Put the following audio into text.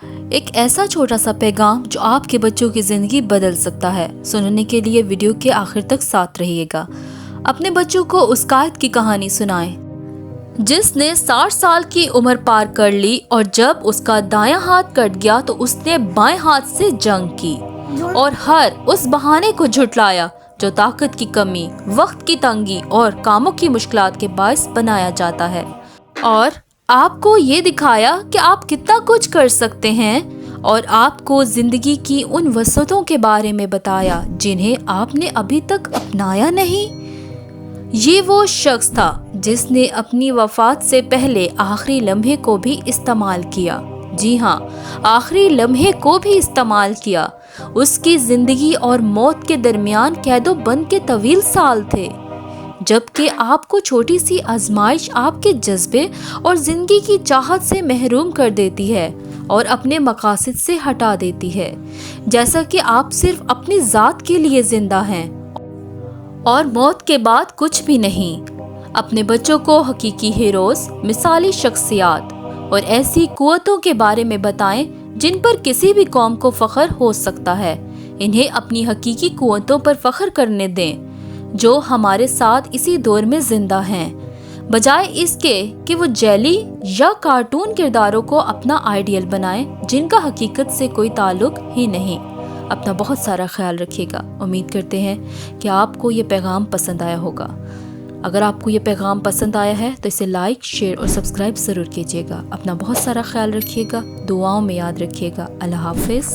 ایک ایسا چھوٹا سا پیغام جو آپ کے بچوں کی زندگی بدل سکتا ہے۔ سننے کے لیے ویڈیو کے آخر تک ساتھ رہیے گا۔ اپنے بچوں کو اس قائد کی کہانی سنائیں جس نے 60 سال کی عمر پار کر لی، اور جب اس کا دایاں ہاتھ کٹ گیا تو اس نے بائیں ہاتھ سے جنگ کی اور ہر اس بہانے کو جھٹلایا جو طاقت کی کمی، وقت کی تنگی اور کاموں کی مشکلات کے باعث بنایا جاتا ہے، اور آپ کو یہ دکھایا کہ آپ کتنا کچھ کر سکتے ہیں، اور آپ کو زندگی کی ان وسعتوں کے بارے میں بتایا جنہیں آپ نے ابھی تک اپنایا نہیں۔ یہ وہ شخص تھا جس نے اپنی وفات سے پہلے آخری لمحے کو بھی استعمال کیا۔ جی ہاں، آخری لمحے کو بھی استعمال کیا۔ اس کی زندگی اور موت کے درمیان قید و بند کے طویل سال تھے، جبکہ آپ کو چھوٹی سی آزمائش آپ کے جذبے اور زندگی کی چاہت سے محروم کر دیتی ہے اور اپنے مقاصد سے ہٹا دیتی ہے، جیسا کہ آپ صرف اپنی ذات کے لیے زندہ ہیں اور موت کے بعد کچھ بھی نہیں۔ اپنے بچوں کو حقیقی ہیروز، مثالی شخصیات اور ایسی قوتوں کے بارے میں بتائیں جن پر کسی بھی قوم کو فخر ہو سکتا ہے۔ انہیں اپنی حقیقی قوتوں پر فخر کرنے دیں جو ہمارے ساتھ اسی دور میں زندہ ہیں، بجائے اس کے کہ وہ جیلی یا کارٹون کرداروں کو اپنا آئیڈیل بنائیں جن کا حقیقت سے کوئی تعلق ہی نہیں۔ اپنا بہت سارا خیال رکھیے گا۔ امید کرتے ہیں کہ آپ کو یہ پیغام پسند آیا ہوگا۔ اگر آپ کو یہ پیغام پسند آیا ہے تو اسے لائک، شیئر اور سبسکرائب ضرور کیجیے گا۔ اپنا بہت سارا خیال رکھیے گا، دعاؤں میں یاد رکھیے گا۔ اللہ حافظ۔